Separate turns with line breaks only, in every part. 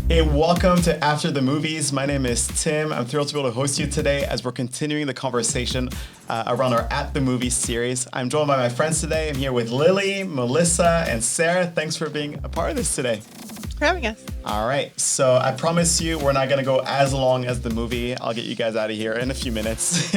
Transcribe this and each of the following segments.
Hey, welcome to After the Movies. My name is Tim. I'm thrilled to be able to host you today as we're continuing the conversation around our At the Movies series. I'm joined by my friends today. I'm here with Lily, Melissa, and Sarah. Thanks for being a part of this today.
For having us.
All right, so I promise you we're not going to go as long as the movie. I'll get you guys out of here in a few minutes.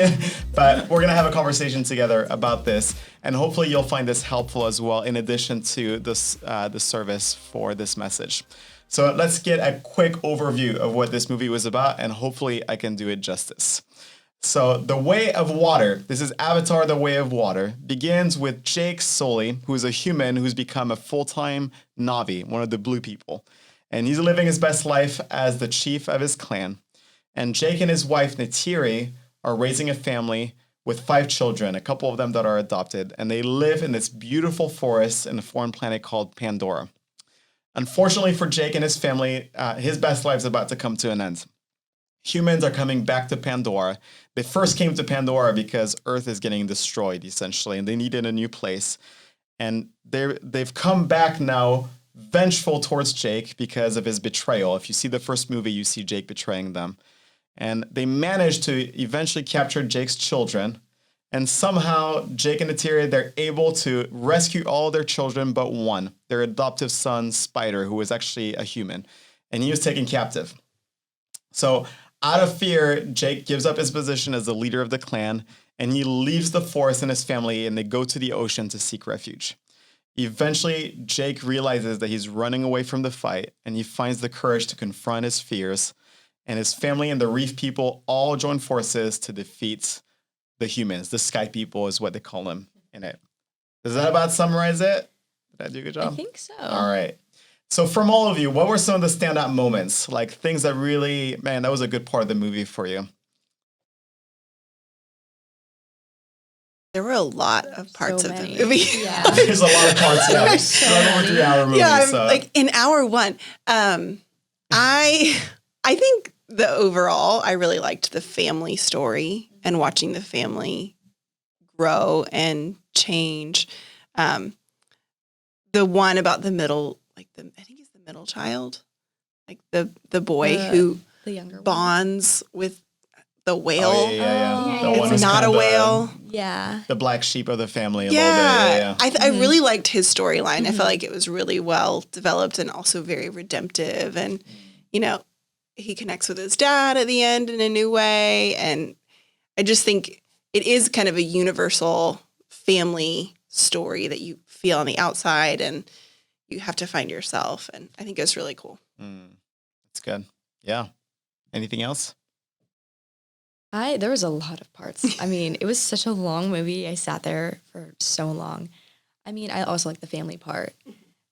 But we're going to have a conversation together about this, and hopefully you'll find this helpful as well, in addition to this, the service for this message. So let's get a quick overview of what this movie was about, and hopefully I can do it justice. So The Way of Water, this is Avatar: The Way of Water, begins with Jake Sully, who is a human who's become a full-time Na'vi, one of the blue people. And he's living his best life as the chief of his clan. And Jake and his wife, Neytiri, are raising a family with 5 children, a couple of them that are adopted, and they live in this beautiful forest in a foreign planet called Pandora. Unfortunately for Jake and his family, his best life is about to come to an end. Humans are coming back to Pandora. They first came to Pandora because Earth is getting destroyed, essentially, and they needed a new place. And they've come back now vengeful towards Jake because of his betrayal. If you see the first movie, you see Jake betraying them. And they managed to eventually capture Jake's children. And somehow, Jake and Neytiri, they're able to rescue all their children but one, their adoptive son, Spider, who was actually a human. And he was taken captive. So out of fear, Jake gives up his position as the leader of the clan, and he leaves the forest and his family, and they go to the ocean to seek refuge. Eventually, Jake realizes that he's running away from the fight, and he finds the courage to confront his fears. And his family and the reef people all join forces to defeat the humans. The sky people is what they call them in it. Does that about summarize it? Did I do a good job?
I think so.
All right. So from all of you, what were some of the standout moments? Like things that really, man, that was a good part of the movie for you.
There were a lot of parts
So
of the
many.
movie.
Yeah.
There's a lot of parts. Yeah, it's
so
like over
many.
3-hour movie.
Yeah,
So.
like in hour one, I think the overall, I really liked the family story and watching the family grow and change. The one about the middle, I think he's the middle child, like the boy who
The younger one.
bonds with the whale.
Oh, yeah.
Oh,
The
yeah.
one
It's
who's
not
kind
a
of
whale.
Yeah.
the black sheep of the family a
Yeah,
little bit.
I really liked his storyline. I felt like it was really well developed and also very redemptive. And, you know, he connects with his dad at the end in a new way. And I just think it is kind of a universal family story that you feel on the outside and you have to find yourself. And I think it was really cool.
That's good. Yeah. Anything else?
There was a lot of parts. I mean, it was such a long movie. I sat there for so long. I mean, I also like the family part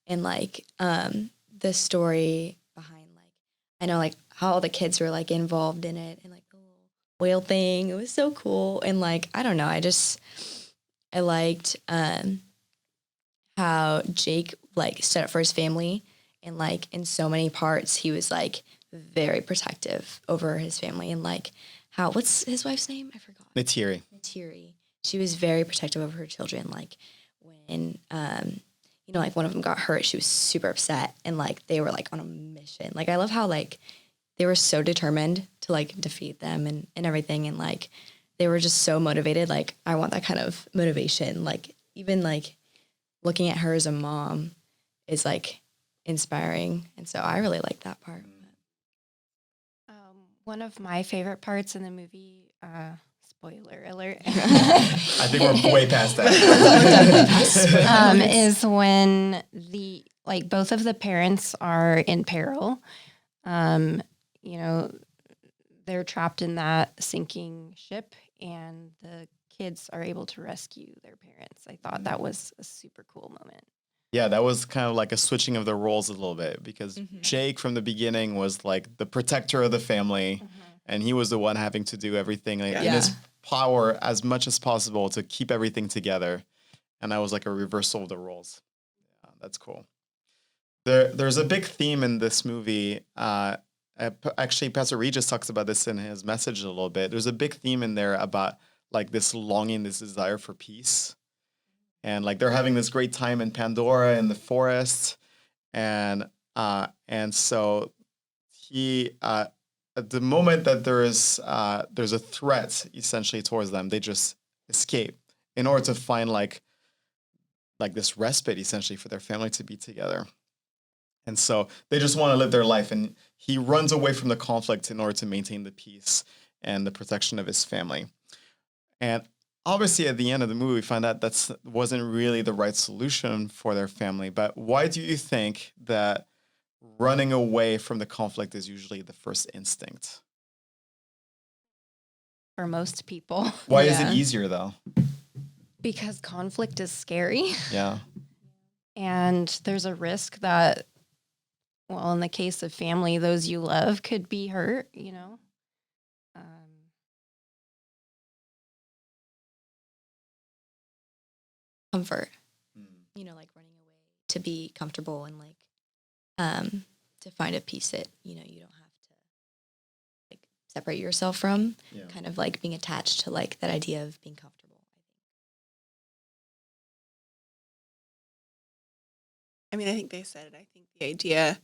and like the story behind like I know like how all the kids were like involved in it and like the little whale thing. It was so cool. And like I don't know, I liked how Jake like stood up for his family and like in so many parts he was like very protective over his family and like how what's his wife's name? I forgot.
Neytiri.
Neytiri. She was very protective of her children. Like when you know, like one of them got hurt, she was super upset and like they were like on a mission. Like I love how like they were so determined to like defeat them and everything and like they were just so motivated. Like I want that kind of motivation. Like even like looking at her as a mom is like inspiring. And so I really like that part.
One of my favorite parts in the movie, spoiler alert,
I think we're way past that.
is when both of the parents are in peril. You know, they're trapped in that sinking ship and the kids are able to rescue their parents. I thought that was a super cool moment.
Yeah, that was kind of like a switching of the roles a little bit because Jake from the beginning was like the protector of the family and he was the one having to do everything like, in his power as much as possible to keep everything together. And that was like a reversal of the roles. Yeah, that's cool. There's a big theme in this movie. Actually, Pastor Regis talks about this in his message a little bit. There's a big theme in there about like this longing, this desire for peace. and like they're having this great time in Pandora in the forest, and so he at the moment that there's a threat essentially towards them, they just escape in order to find like this respite essentially for their family to be together. And so they just want to live their life. And he runs away from the conflict in order to maintain the peace and the protection of his family. And obviously, at the end of the movie, we find out that wasn't really the right solution for their family. But why do you think that running away from the conflict is usually the first instinct?
For most people.
Why is it easier, though?
Because conflict is scary.
Yeah.
And there's a risk that, well, in the case of family, those you love could be hurt, you know?
Comfort, you know, like running away to be comfortable and like to find a peace that, you know, you don't have to like separate yourself from, kind of like being attached to like that idea of being comfortable.
I mean, I think they said it. I think the idea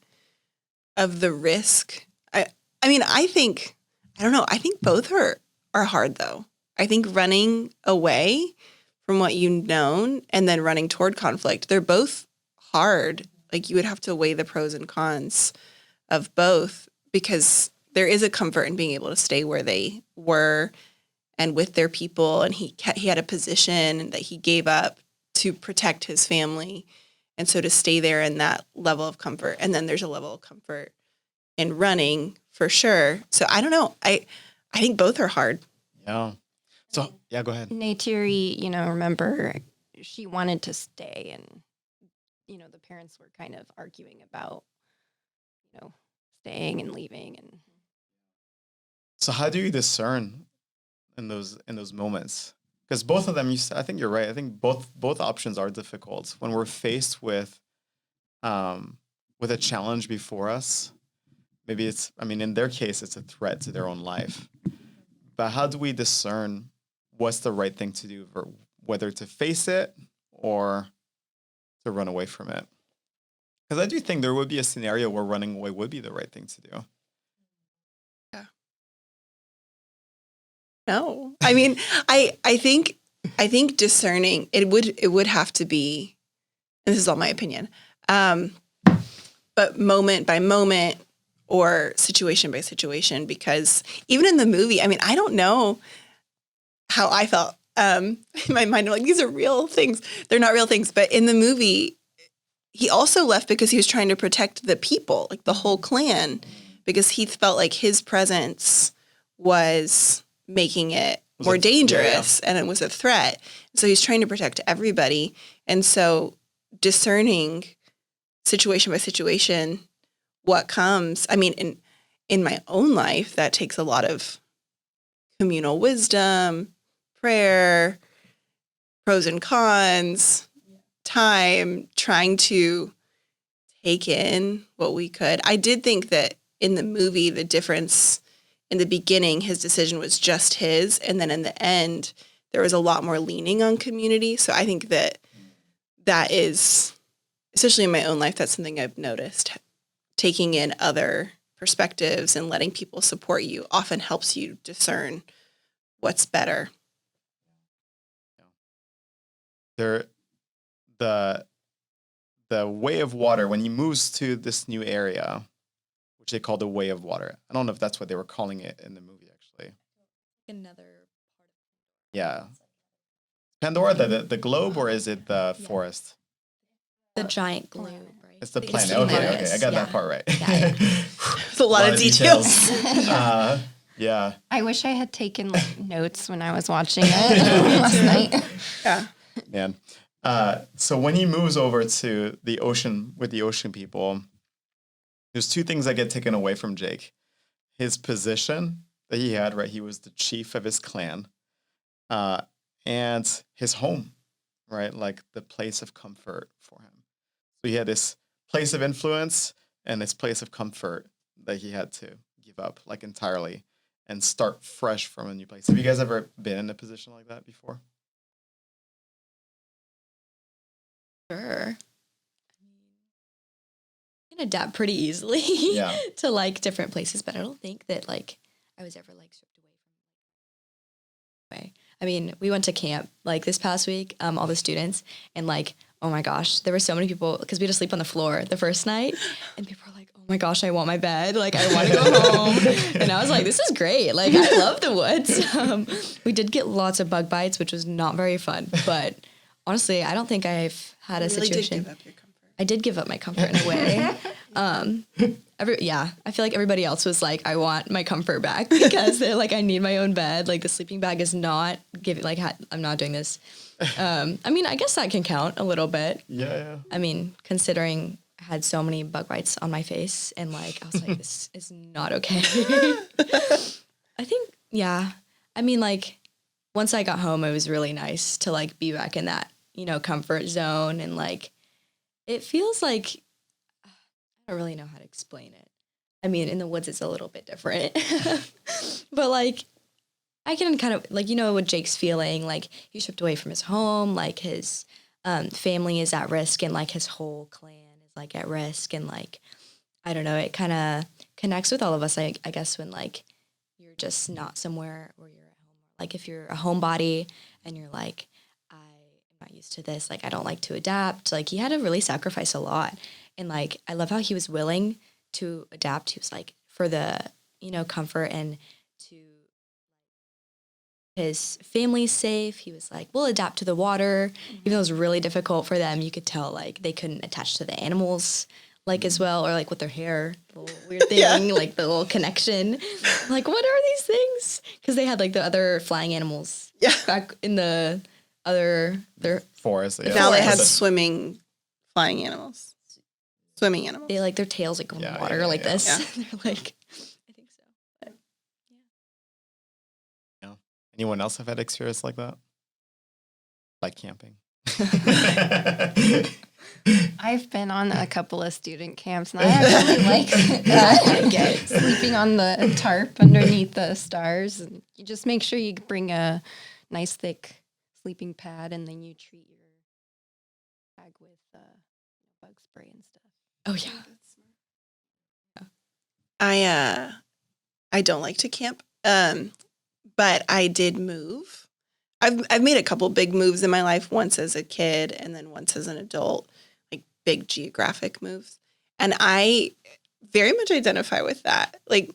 of the risk. I don't know. I think both are hard though. I think running away from what you've known and then running toward conflict, they're both hard. Like you would have to weigh the pros and cons of both because there is a comfort in being able to stay where they were and with their people. And he had a position that he gave up to protect his family. And so to stay there in that level of comfort. And then there's a level of comfort in running for sure. So I don't know. I think both are hard.
Yeah. So, yeah, go ahead.
Neytiri, you know, remember she wanted to stay and, you know, the parents were kind of arguing about, you know, staying and leaving. And
so how do you discern in those moments? Because both of them, I think you're right. I think both options are difficult when we're faced with a challenge before us. Maybe in their case, it's a threat to their own life. But how do we discern what's the right thing to do, whether to face it or to run away from it? Because I do think there would be a scenario where running away would be the right thing to do.
Yeah. No, I mean, I think discerning it would have to be, and this is all my opinion, but moment by moment or situation by situation, because even in the movie, I mean, I don't know how I felt. In my mind, I'm like, these are real things. They're not real things, but in the movie, he also left because he was trying to protect the people, like the whole clan, because he felt like his presence was making it more dangerous and it was a threat. So he's trying to protect everybody. And so discerning situation by situation, what comes, I mean, in my own life, that takes a lot of communal wisdom, prayer, pros and cons, time, trying to take in what we could. I did think that in the movie, the difference in the beginning, his decision was just his. And then in the end, there was a lot more leaning on community. So I think that is, especially in my own life, that's something I've noticed. Taking in other perspectives and letting people support you often helps you discern what's better.
The way of water, when he moves to this new area, which they call the way of water. I don't know if that's what they were calling it in the movie, actually.
Another part of
Yeah. Pandora, the globe, or is it the forest?
the giant globe, right?
It's the
It's
planet.
humongous.
Okay. I got that part right.
Yeah.
It's a lot of details.
Yeah.
I wish I had taken like notes when I was watching it last night.
Yeah.
Man. So when he moves over to the ocean with the ocean people, there's two things that get taken away from Jake. His position that he had, right? He was the chief of his clan, and his home, right? Like the place of comfort for him. So he had this place of influence and this place of comfort that he had to give up like entirely and start fresh from a new place. Have you guys ever been in a position like that before?
Sure. I can adapt pretty easily
Yeah.
to like different places, but I don't think that like I was ever like stripped away from way. I mean, we went to camp like this past week, all the students, and like, oh my gosh, there were so many people because we had to sleep on the floor the first night, and people were like, oh my gosh, I want my bed, like I want to go home, and I was like, this is great, like I love the woods. We did get lots of bug bites, which was not very fun, but honestly, I don't think I've had a
You really
situation.
did give up your comfort.
I did give up my comfort in a way. I feel like everybody else was like, I want my comfort back because they're like, I need my own bed. Like the sleeping bag is not giving, like, I'm not doing this. I mean, I guess that can count a little bit.
Yeah.
I mean, considering I had so many bug bites on my face and like, I was like, this is not okay. I think, yeah. I mean, like once I got home, it was really nice to like be back in that, comfort zone. And like, it feels like, I don't really know how to explain it. I mean, in the woods, it's a little bit different, but like, I can kind of like, what Jake's feeling, like he's stripped away from his home, like his family is at risk and like his whole clan is like at risk. And like, I don't know, it kind of connects with all of us, I guess, when like, you're just not somewhere where you're at home. Like if you're a homebody and you're like, I am not used to this, like I don't like to adapt, like he had to really sacrifice a lot. And like, I love how he was willing to adapt. He was like, for the, comfort and to his family's safe, he was like, we'll adapt to the water. Even though it was really difficult for them, you could tell like they couldn't attach to the animals like as well, or like with their hair, the little weird thing, like the little connection. Like, what are these things? Because they had like the other flying animals back in the their
Forest. Yeah.
Now they had flying animals. Swimming animals.
They like their tails like go in the water like this.
Yeah.
They're like, I think so. But,
Yeah. Anyone else have had experience like that? Like camping?
I've been on a couple of student camps, and I actually like that. Sleeping on the tarp underneath the stars. And you just make sure you bring a nice thick sleeping pad, and then you treat your bag with bug spray and stuff.
oh yeah.
I don't like to camp, but I did move. I've made a couple big moves in my life, once as a kid and then once as an adult, like big geographic moves. And I very much identify with that. Like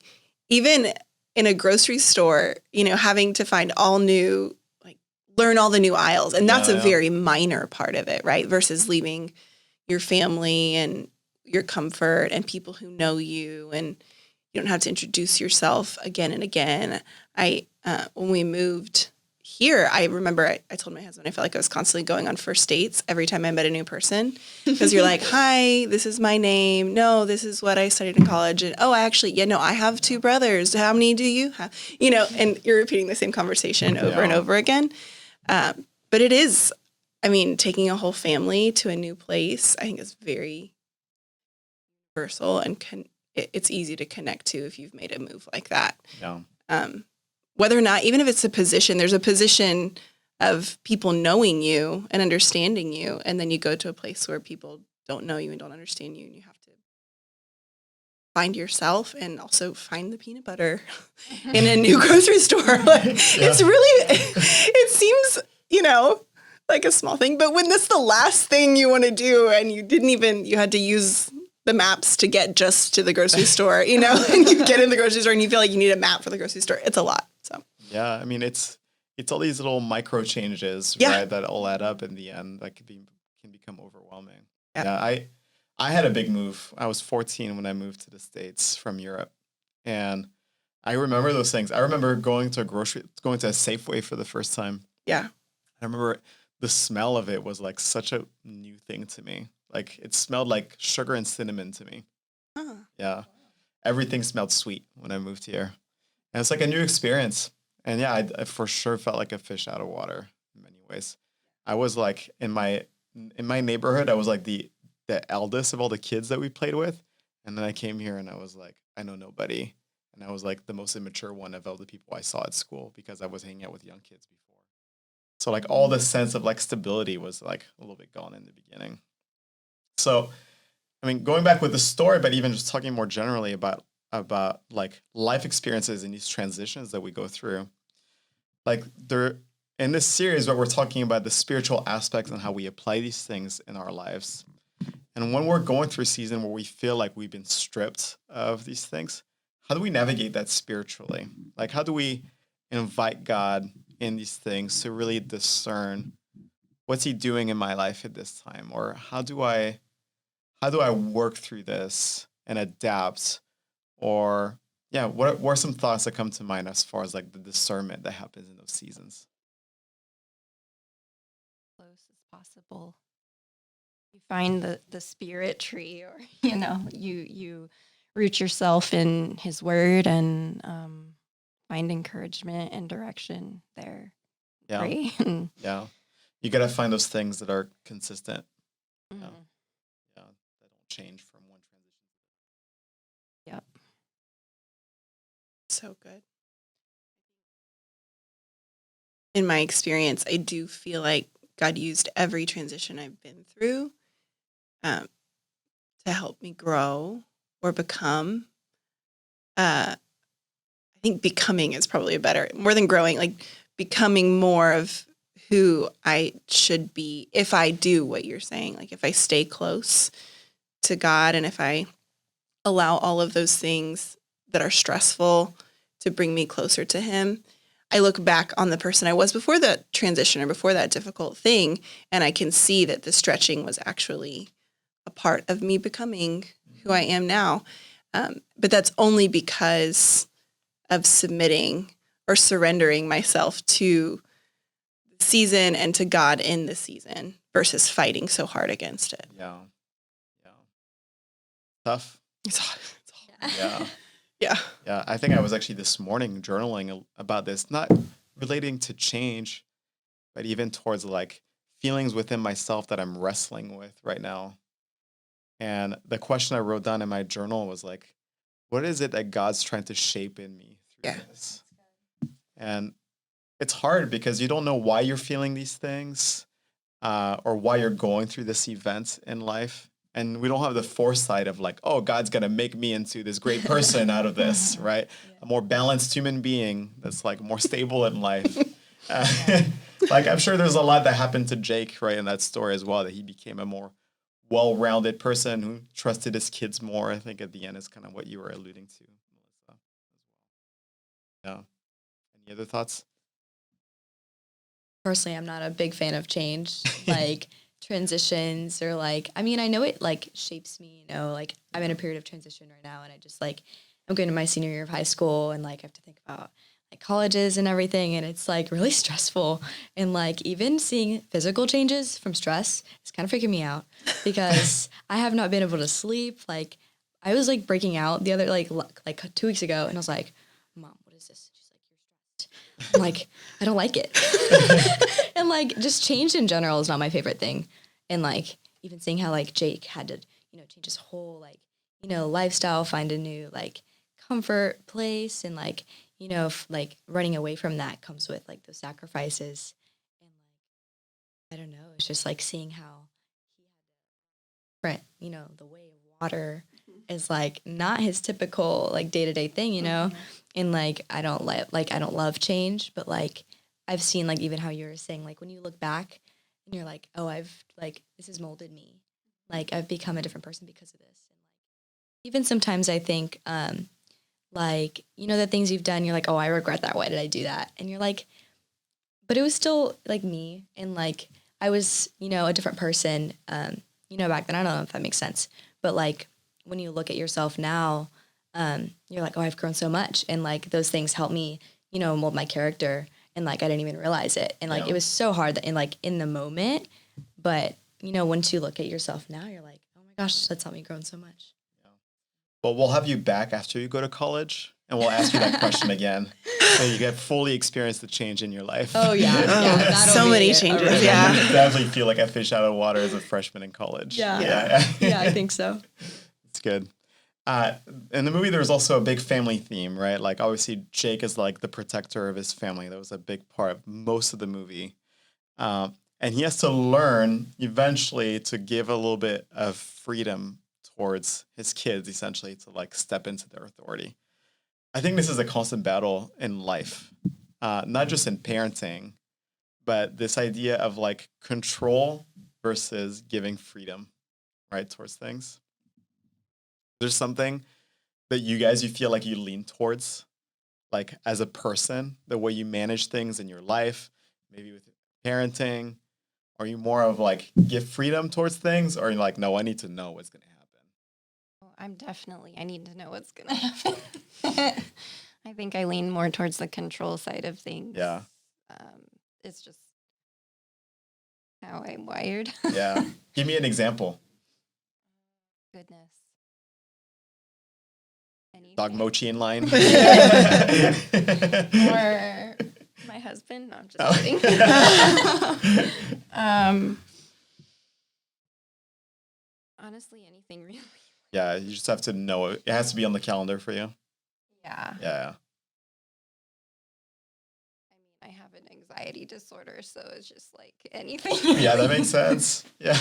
even in a grocery store, having to find all new, like learn all the new aisles. And that's a very minor part of it, right? Versus leaving your family and your comfort and people who know you, and you don't have to introduce yourself again and again. When we moved here, I remember I told my husband I felt like I was constantly going on first dates every time I met a new person, because you're like, hi, this is my name. No, this is what I studied in college. And I have 2 brothers. How many do you have? And you're repeating the same conversation over and over again. But it is, taking a whole family to a new place, I think is very universal, and it's easy to connect to if you've made a move like that.
Yeah.
Whether or not, even if it's a position, there's a position of people knowing you and understanding you, and then you go to a place where people don't know you and don't understand you, and you have to find yourself and also find the peanut butter in a new grocery store. It's really, it seems, like a small thing, but when that's the last thing you want to do, and you had to use the maps to get just to the grocery store, and you get in the grocery store and you feel like you need a map for the grocery store. It's a lot. So
yeah, it's all these little micro changes, right, that all add up in the end that can become overwhelming. Yeah, I had a big move. I was 14 when I moved to the States from Europe, and I remember those things. I remember going to a Safeway for the first time.
Yeah,
I remember the smell of it was like such a new thing to me. Like it smelled like sugar and cinnamon to me. Yeah. Everything smelled sweet when I moved here. And it's like a new experience. And yeah, I for sure felt like a fish out of water in many ways. I was like in my neighborhood, I was like the eldest of all the kids that we played with. And then I came here and I was like, I know nobody. And I was like the most immature one of all the people I saw at school because I was hanging out with young kids before. So like all the sense of like stability was like a little bit gone in the beginning. So, I mean, going back with the story, but even just talking more generally about like life experiences and these transitions that we go through, like there in this series where we're talking about the spiritual aspects and how we apply these things in our lives. And when we're going through a season where we feel like we've been stripped of these things, how do we navigate that spiritually? Like, how do we invite God in these things to really discern what's he doing in my life at this time? Or how do I work through this and adapt? Or yeah, what are some thoughts that come to mind as far as like the discernment that happens in those seasons?
Close as possible. You find the spirit tree, or you root yourself in His Word and find encouragement and direction there.
Yeah.
Pray.
Yeah. You got to find those things that are consistent.
Mhm.
Yeah. Yeah. That don't change from one transition.
Yep.
So good. In my experience, I do feel like God used every transition I've been through um, to help me grow or become. I think becoming is probably a better, more than growing, like becoming more of who I should be if I do what you're saying. Like if I stay close to God and if I allow all of those things that are stressful to bring me closer to Him, I look back on the person I was before that transition or before that difficult thing, and I can see that the stretching was actually a part of me becoming who I am now. But that's only because of submitting or surrendering myself to the season and to God in the season versus fighting so hard against it.
Yeah. Yeah. Tough.
It's hard.
Yeah.
Yeah.
Yeah. I think I was actually this morning journaling about this, not relating to change, but even towards like feelings within myself that I'm wrestling with right now. And the question I wrote down in my journal was like, what is it that God's trying to shape in me through
Yeah.
this? And it's hard because you don't know why you're feeling these things or why you're going through this event in life. And we don't have the foresight of like, oh, God's going to make me into this great person out of this, right?
Yeah.
A more balanced human being that's like more stable in life. Like I'm sure there's a lot that happened to Jake, right, in that story as well, that he became a more well-rounded person who trusted his kids more. I think at the end is kind of what you were alluding to, Melissa. Yeah. Any other thoughts?
Personally, I'm not a big fan of change, like transitions or like, I mean, I know it like shapes me, like I'm in a period of transition right now and I just like, I'm going to my senior year of high school and like I have to think about like colleges and everything. And it's like really stressful. And like even seeing physical changes from stress is kind of freaking me out because I have not been able to sleep. Like I was like breaking out the other, like 2 weeks ago and I was like, Mom, what is this? She's like, you're stressed. I'm like, I don't like it. And like just change in general is not my favorite thing. And like even seeing how like Jake had to, change his whole like, lifestyle, find a new like comfort place and like, like running away from that comes with like those sacrifices. And like, I don't know, it's just like seeing how he had different, the way of water is like not his typical like day-to-day thing, and like I don't I don't love change, but like I've seen like even how you were saying like when you look back and you're like, oh, I've like this has molded me, like I've become a different person because of this. And like even sometimes I think like the things you've done, you're like, oh, I regret that, why did I do that? And you're like, but it was still like me, and like I was a different person back then. I don't know if that makes sense, but like when you look at yourself now, you're like, oh, I've grown so much. And like those things help me, mold my character. And like, I didn't even realize it. And like, it was so hard that in the moment, but once you look at yourself now, you're like, oh my gosh, that's helped me grow so much.
Yeah. Well, we'll have you back after you go to college and we'll ask you that question again. So you get fully experience the change in your life.
Oh yeah.
So many changes. Yeah.
You definitely feel like a fish out of water as a freshman in college.
Yeah, I think so.
It's good. In the movie, there's also a big family theme, right? Like, obviously, Jake is like the protector of his family. That was a big part of most of the movie. And he has to learn eventually to give a little bit of freedom towards his kids, essentially, to like step into their authority. I think this is a constant battle in life, not just in parenting, but this idea of like control versus giving freedom, right, towards things. There's something that you feel like you lean towards, like as a person, the way you manage things in your life, maybe with parenting. Are you more of like give freedom towards things, or are you like, no, I need to know what's going to happen?
Oh, I need to know what's going to happen. I think I lean more towards the control side of things.
Yeah.
It's just how I'm wired.
Yeah. Give me an example.
Goodness.
Dog
Anything.
mochi in line.
Or my husband. No, I'm just kidding. Honestly, anything really.
Yeah, you just have to know it. It has to be on the calendar for you.
Yeah.
Yeah.
I mean, I have an anxiety disorder, so it's just like anything.
Yeah, that makes sense. Yeah.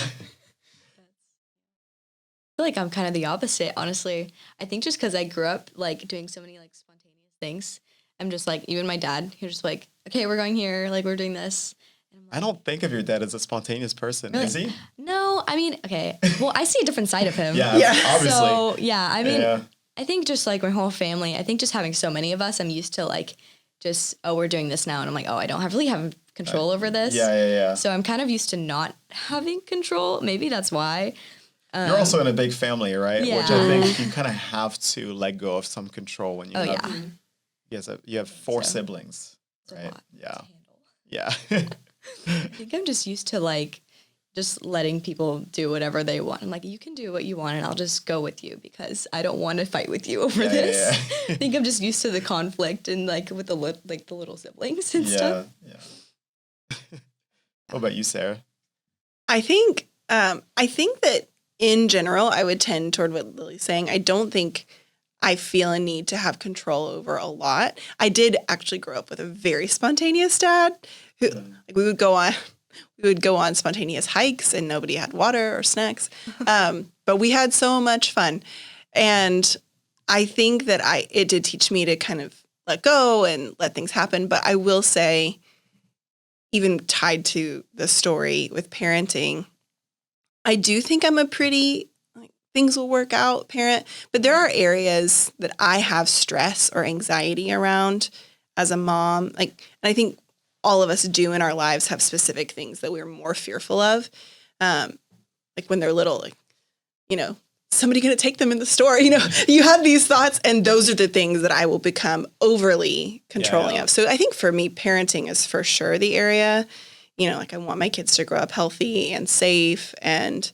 I feel like I'm kind of the opposite, honestly. I think just because I grew up like doing so many like spontaneous things, I'm just like, even my dad, he was just like, okay, we're going here, like we're doing this. And I'm like,
I don't think of your dad as a spontaneous person.
Really?
Is he?
No, I mean, okay. Well, I see a different side of him.
Yeah, obviously.
So yeah, I mean,
Yeah.
I think just like my whole family, I think just having so many of us, I'm used to like just, oh, we're doing this now. And I'm like, oh, I don't really have control over this.
Yeah.
So I'm kind of used to not having control. Maybe that's why.
You're also in a big family, right?
Yeah.
Which I think you kind of have to let go of some control when you have.
Yeah.
Yes, you have four
So,
siblings,
It's a
right?
lot to
Yeah.
handle.
Yeah.
I think I'm just used to like just letting people do whatever they want. I'm like, you can do what you want and I'll just go with you because I don't want to fight with you over this.
Yeah.
I think I'm just used to the conflict and like with the little siblings and stuff.
Yeah. What about you, Sarah?
I think that in general, I would tend toward what Lily's saying. I don't think I feel a need to have control over a lot. I did actually grow up with a very spontaneous dad who like, we would go on spontaneous hikes and nobody had water or snacks. But we had so much fun. And I think that it did teach me to kind of let go and let things happen. But I will say, even tied to the story with parenting, I do think I'm a pretty like, things will work out parent, but there are areas that I have stress or anxiety around as a mom. Like, and I think all of us do in our lives have specific things that we're more fearful of. Like when they're little, like, somebody going to take them in the store, you have these thoughts and those are the things that I will become overly controlling of. So I think for me, parenting is for sure the area. Like I want my kids to grow up healthy and safe. And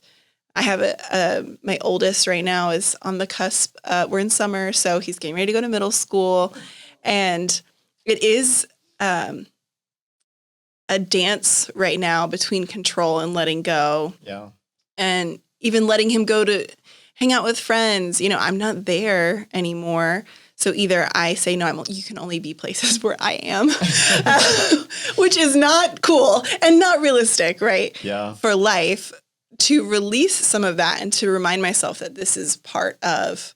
I have my oldest right now is on the cusp. We're in summer, so he's getting ready to go to middle school. And it is a dance right now between control and letting go.
Yeah.
And even letting him go to hang out with friends. I'm not there anymore. So either I say, no, you can only be places where I am, which is not cool and not realistic, right?
Yeah.
For life, to release some of that and to remind myself that this is part of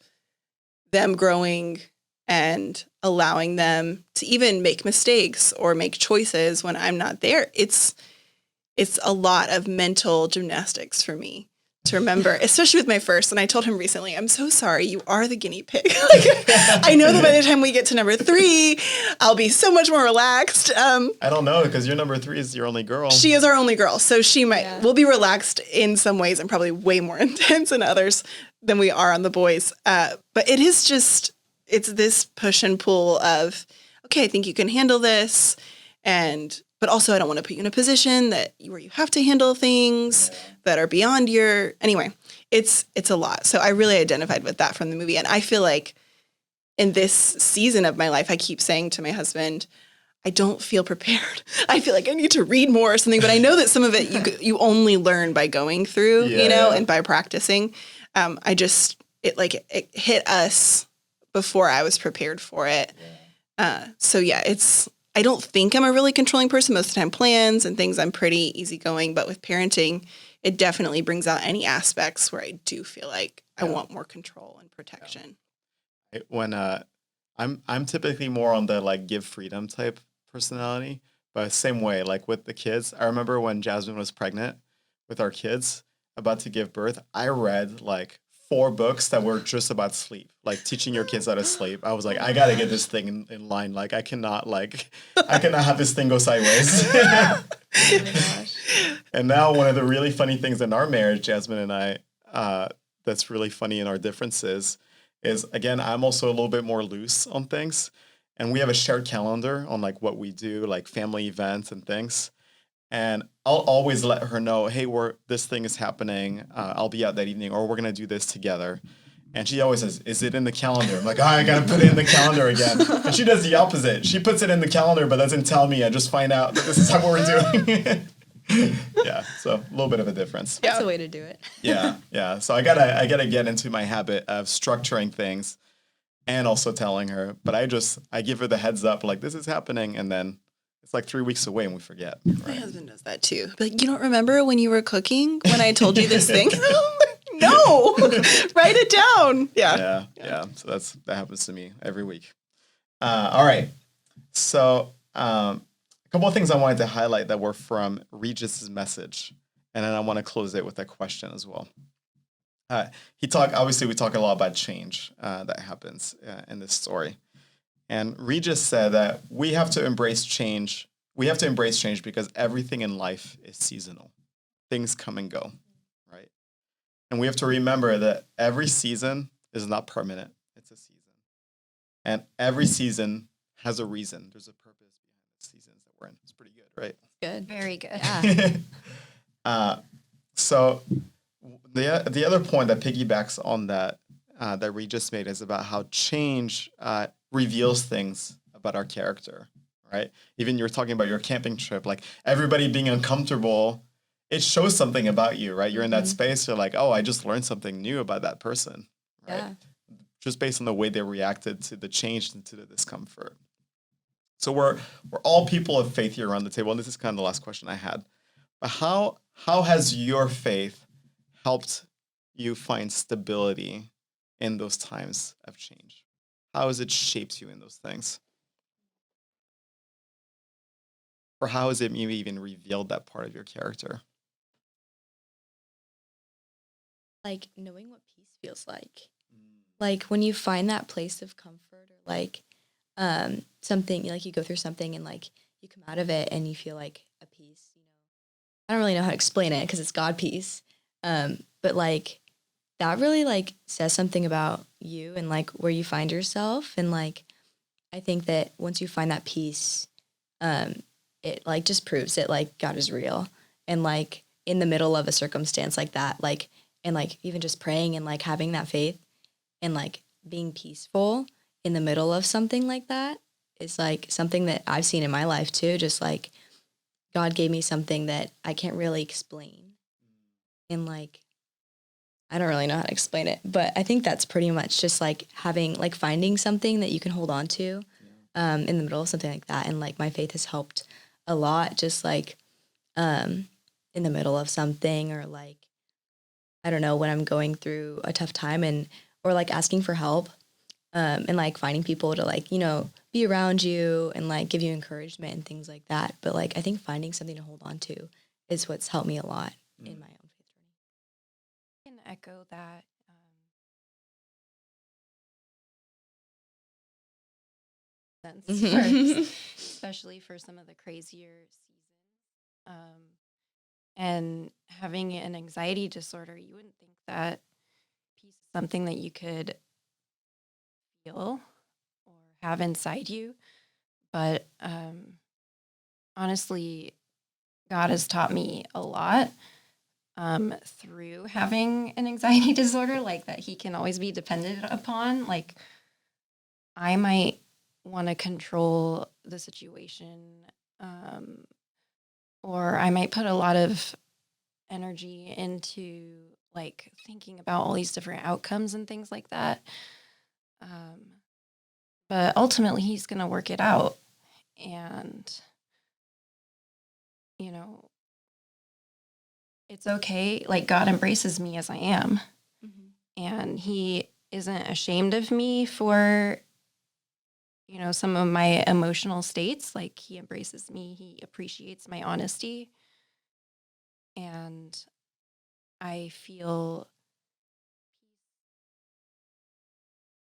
them growing and allowing them to even make mistakes or make choices when I'm not there. It's a lot of mental gymnastics for me to remember, especially with my first. And I told him recently, I'm so sorry, you are the guinea pig. I know that by the time we get to number 3, I'll be so much more relaxed.
I don't know, because your number 3 is your only girl.
She is our only girl. So she will be relaxed in some ways and probably way more intense in others than we are on the boys. But it is just, it's this push and pull of, okay, I think you can handle this. But also I don't want to put you in a position where you have to handle things that are beyond anyway, it's a lot. So I really identified with that from the movie. And I feel like in this season of my life, I keep saying to my husband, I don't feel prepared. I feel like I need to read more or something, but I know that some of it you only learn by going through, and by practicing. It hit us before I was prepared for it. So yeah, I don't think I'm a really controlling person. Most of the time plans and things, I'm pretty easygoing. But with parenting, it definitely brings out any aspects where I do feel like I want more control and protection.
When I'm typically more on the like give freedom type personality, but same way, like with the kids. I remember when Jasmine was pregnant with our kids, about to give birth, I read like 4 books that were just about sleep, like teaching your kids how to sleep. I was like, I gotta get this thing in line. Like I cannot have this thing go sideways.
Oh my gosh.
And now one of the really funny things in our marriage, Jasmine and I, that's really funny in our differences is, again, I'm also a little bit more loose on things. And we have a shared calendar on like what we do, like family events and things. And I'll always let her know, hey, this thing is happening. I'll be out that evening, or we're going to do this together. And she always says, is it in the calendar? I'm like, I got to put it in the calendar again. And she does the opposite. She puts it in the calendar, but doesn't tell me. I just find out that this is how we're doing. Yeah, so a little bit of a difference.
That's the way to do it.
Yeah. So I gotta get into my habit of structuring things and also telling her. But I give her the heads up, like this is happening, and then it's like 3 weeks away and we forget.
My husband does that too. Like, you don't remember when you were cooking when I told you this thing? No, write it down. Yeah.
So that happens to me every week. All right. So a couple of things I wanted to highlight that were from Regis's message, and then I want to close it with a question as well. Obviously we talk a lot about change that happens in this story. And Regis said that we have to embrace change. We have to embrace change because everything in life is seasonal. Things come and go, right? And we have to remember that every season is not permanent. It's a season. And every season has a reason. There's a purpose behind the seasons that we're in. It's pretty good, right?
Good.
Very good.
Yeah.
So the other point that piggybacks on that that Regis made is about how change reveals things about our character, right? Even you were talking about your camping trip, like everybody being uncomfortable, it shows something about you, right? You're in that space, you're like, oh, I just learned something new about that person, right?
Yeah.
Just based on the way they reacted to the change and to the discomfort. So we're all people of faith here around the table, and this is kind of the last question I had. But how has your faith helped you find stability in those times of change? How has it shaped you in those things? Or how has it maybe even revealed that part of your character?
Like knowing what peace feels like. Like when you find that place of comfort, or like something, like you go through something and like you come out of it and you feel like a peace, I don't really know how to explain it because it's God peace. But like that really like says something about you and like where you find yourself. And like, I think that once you find that peace, it like just proves that like God is real. And like in the middle of a circumstance like that, like, and like even just praying and like having that faith and like being peaceful in the middle of something like that is like something that I've seen in my life too. Just like God gave me something that I can't really explain. And like, I don't really know how to explain it, but I think that's pretty much just like finding something that you can hold on to in the middle of something like that. And like my faith has helped a lot, just like in the middle of something, or like, I don't know, when I'm going through a tough time or like asking for help and like finding people to like, be around you and like give you encouragement and things like that. But like, I think finding something to hold on to is what's helped me a lot in my own faith journey.
I can echo that. Especially for some of the crazier seasons. And having an anxiety disorder, you wouldn't think that peace is something that you could feel or have inside you. But honestly, God has taught me a lot through having an anxiety disorder, like that he can always be depended upon. Like I might want to control the situation, or I might put a lot of energy into like thinking about all these different outcomes and things like that. But ultimately he's going to work it out. And, you know, it's okay. Like, God embraces me as I am. And he isn't ashamed of me for, you know, some of my emotional states. Like, he embraces me. He appreciates my honesty. And I feel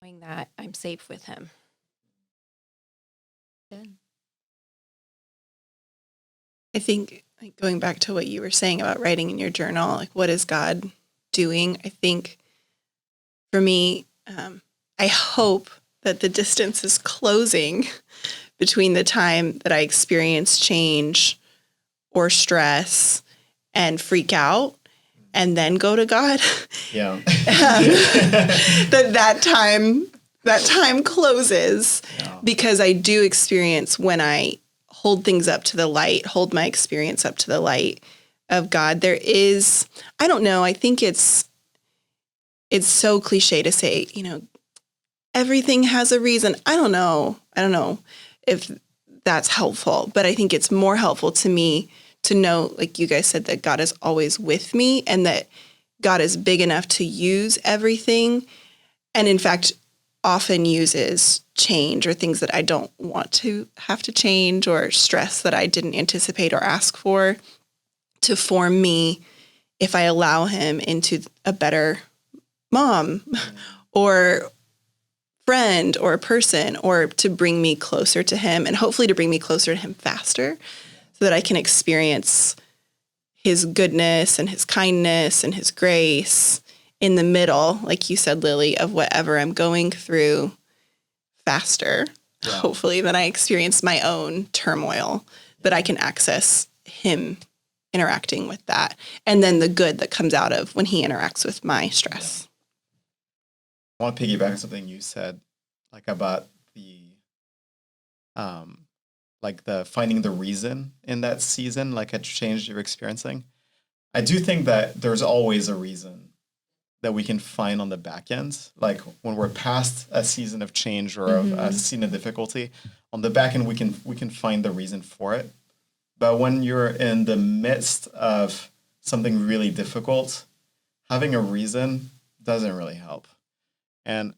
knowing that I'm safe with him.
Good.
I think, like, going back to what you were saying about writing in your journal, like, what is God doing? I think for me, I hope that the distance is closing between the time that I experience change or stress and freak out and then go to God.
Yeah.
that time closes, because I do experience, when I hold things up to the light, hold my experience up to the light of God, there is, I don't know, I think it's so cliche to say, you know, everything has a reason. I don't know if that's helpful, but I think it's more helpful to me to know, like you guys said, that God is always with me and that God is big enough to use everything. And in fact, often uses change or things that I don't want to have to change, or stress that I didn't anticipate or ask for, to form me if I allow him into a better mom or friend or person, or to bring me closer to him, and hopefully to bring me closer to him faster so that I can experience his goodness and his kindness and his grace in the middle, like you said, Lily, of whatever I'm going through faster, hopefully, than I experience my own turmoil, that I can access him interacting with that. And then the good that comes out of when he interacts with my stress.
I want to piggyback on something you said, like about the, like the finding the reason in that season, like a change you're experiencing. I do think that there's always a reason that we can find on the back end. Like when we're past a season of change or a season of difficulty, on the back end, we can find the reason for it. But when you're in the midst of something really difficult, having a reason doesn't really help. And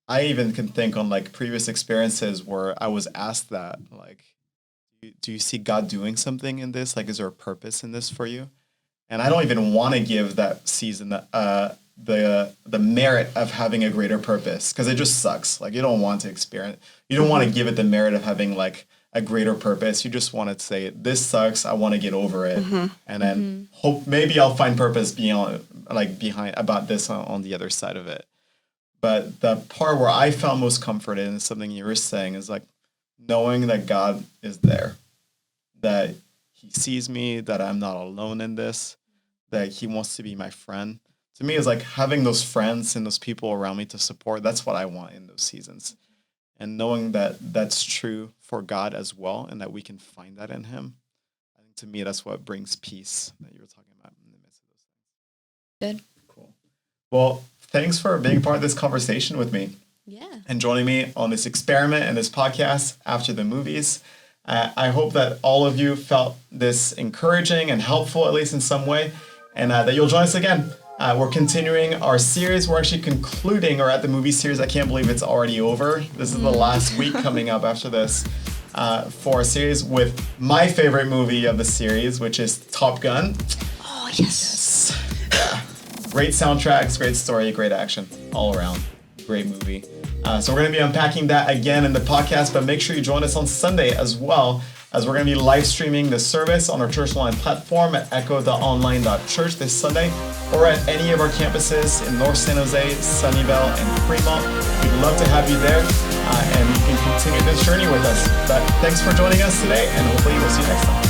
I even can think on like previous experiences where I was asked that, like, do you see God doing something in this? Like, is there a purpose in this for you? And I don't even want to give that season the merit of having a greater purpose, because it just sucks. Like, you don't want to experience, you don't want to give it the merit of having like a greater purpose. You just want to say, this sucks, I want to get over it. And then hope maybe I'll find purpose behind about this on the other side of it. But the part where I found most comfort in something you were saying is like knowing that God is there, that he sees me, that I'm not alone in this, that he wants to be my friend. To me, it's like having those friends and those people around me to support. That's what I want in those seasons. And knowing that that's true for God as well, and that we can find that in him. I think to me, that's what brings peace that you were talking about in the midst of those things.
Good.
Cool. Well, thanks for being part of this conversation with me.
Yeah.
And joining me on this experiment and this podcast after the movies. I hope that all of you felt this encouraging and helpful, at least in some way, and that you'll join us again. We're continuing our series. We're actually concluding our At the Movie series. I can't believe it's already over. This is the last week coming up after this for a series with my favorite movie of the series, which is Top Gun.
Oh, yes.
Yeah. Great soundtracks, great story, great action, all around. Great movie. So we're going to be unpacking that again in the podcast, but make sure you join us on Sunday as well, as we're going to be live streaming the service on our Church Online platform at Echo.Church this Sunday, or at any of our campuses in North San Jose, Sunnyvale, and Fremont. We'd love to have you there, and you can continue this journey with us. But thanks for joining us today, and hopefully we'll see you next time.